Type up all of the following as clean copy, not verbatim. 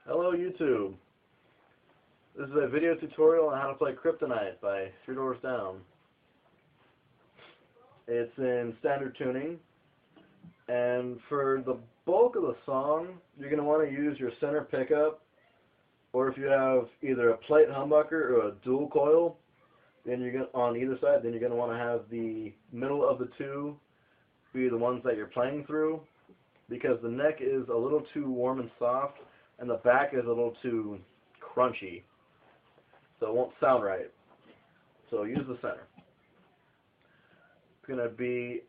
Hello YouTube. This is a video tutorial on how to play Kryptonite by Three Doors Down. It's in standard tuning, and for the bulk of the song you're going to want to use your center pickup, or if you have either a plate humbucker or a dual coil then you're going on either side, then you're going to want to have the middle of the two be the ones that you're playing through, because the neck is a little too warm and soft and the back is a little too crunchy, so it won't sound right. So use the center. It's going to be,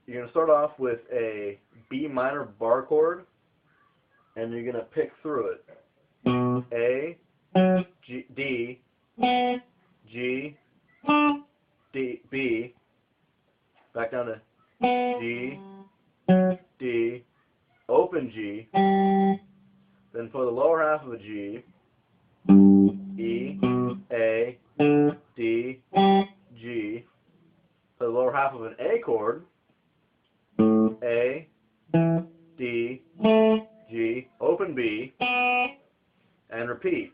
you're going to start off with a B minor bar chord, and you're going to pick through it. A, G, D, G, D, B, back down to G, D, open G, then for the lower half of a G, E, A, D, G, for the lower half of an A chord, A, D, G, open B, and repeat.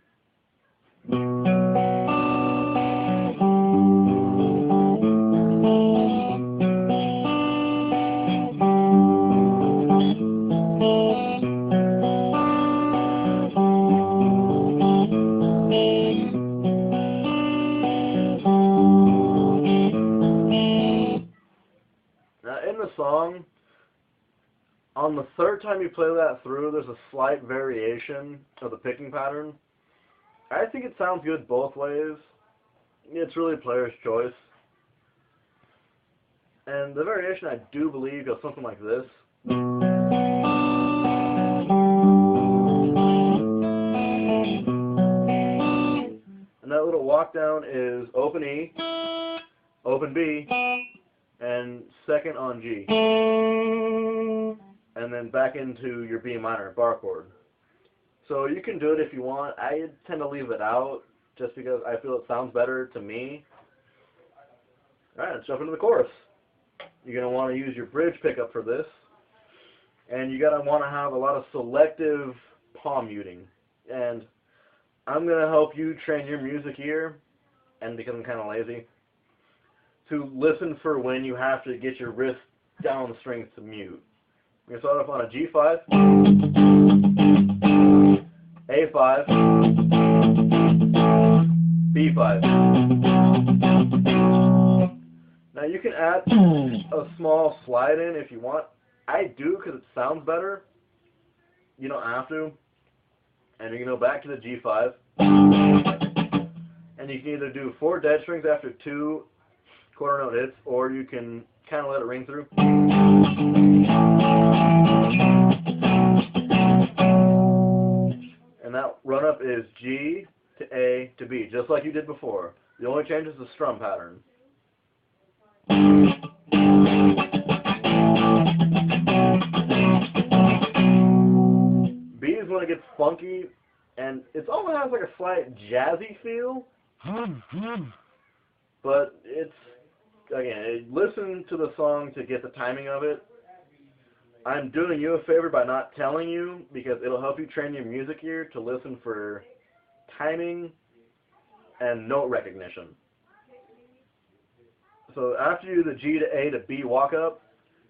Now in the song, on the third time you play that through, there's a slight variation of the picking pattern. I think it sounds good both ways. It's really a player's choice. And the variation, I do believe, goes something like this. And that little walk down is open E, open B, and second on G. And then back into your B minor bar chord. So you can do it if you want. I tend to leave it out just because I feel it sounds better to me. Alright, let's jump into the chorus. You're going to want to use your bridge pickup for this. And you're going to want to have a lot of selective palm muting. And I'm going to help you train your music ear, and because I'm kind of lazy, to listen for when you have to get your wrist down the strings to mute. We're going to start off on a G5, A5, B5. Now you can add a small slide in if you want. I do because it sounds better. You don't have to. And you're going to go back to the G5. And you can either do 4 dead strings after 2 quarter note hits, or you can kind of let it ring through. And that run up is G to A to B, just like you did before. The only change is the strum pattern. B is when it gets funky, and it almost has like a slight jazzy feel, but it's, again, listen to the song to get the timing of it. I'm doing you a favor by not telling you, because it'll help you train your music ear to listen for timing and note recognition. So after you do the G to A to B walk up,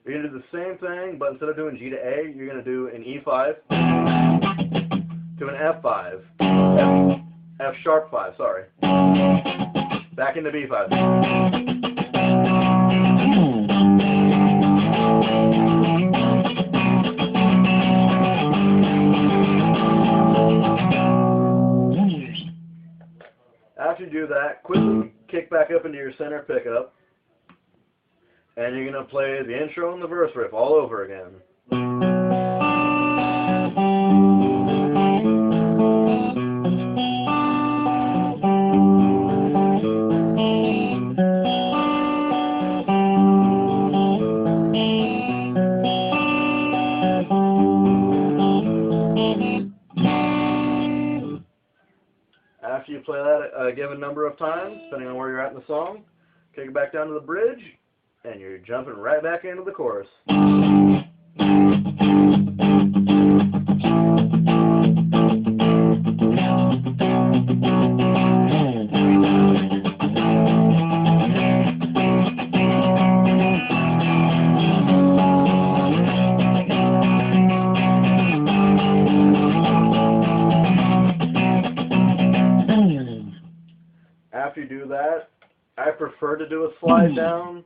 you're going to do the same thing, but instead of doing G to A, you're going to do an E5 to an F5, F sharp 5, sorry, back into B5. After you do that, quickly kick back up into your center pickup, and you're going to play the intro and the verse riff all over again. After you play that a given number of times, depending on where you're at in the song, kick it back down to the bridge, and you're jumping right back into the chorus. that, I prefer to do a slide down,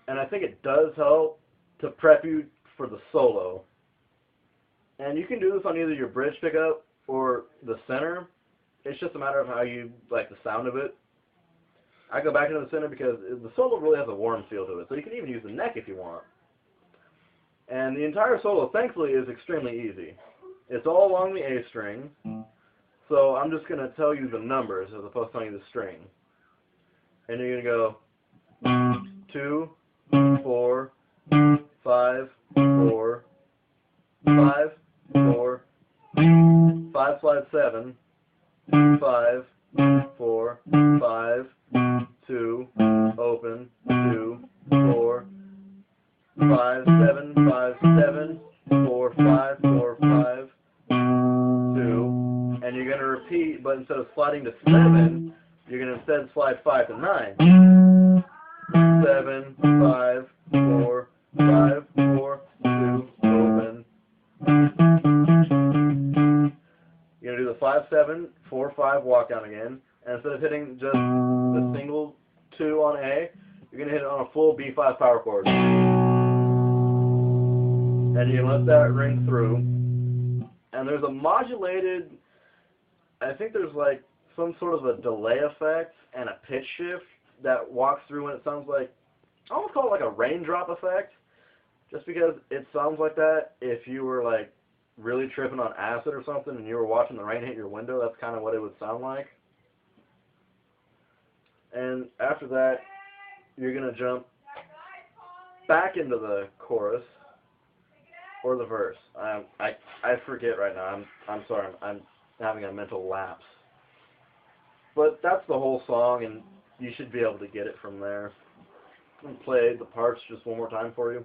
and I think it does help to prep you for the solo. And you can do this on either your bridge pickup or the center. It's just a matter of how you like the sound of it. I go back into the center because the solo really has a warm feel to it, so you can even use the neck if you want. And the entire solo, thankfully, is extremely easy. It's all along the A string, so I'm just going to tell you the numbers as opposed to telling you the string. And you're going to go 2, 4, 5, 4, 5, 4, 5 slide 7, 5, 4, 5, 2, open, 2, 4, 5, 7, 5, 7, 4, 5, 4, 5, 2, and you're going to repeat, but instead of sliding to 7, you're going to instead slide 5 to 9. 7, 5, 4, 5, 4, 2, open. You're going to do the 5, 7, 4, 5 walk down again, and instead of hitting just the single 2 on A, you're going to hit it on a full B5 power chord. And you let that ring through. And there's a modulated, I think there's like some sort of a delay effect and a pitch shift that walks through and it sounds like, I almost call it like a raindrop effect, just because it sounds like that if you were like really tripping on acid or something and you were watching the rain hit your window, that's kind of what it would sound like. And after that, you're going to jump back into the chorus or the verse. I forget right now. I'm sorry. I'm having a mental lapse. But that's the whole song, and you should be able to get it from there. I'm going to play the parts just one more time for you.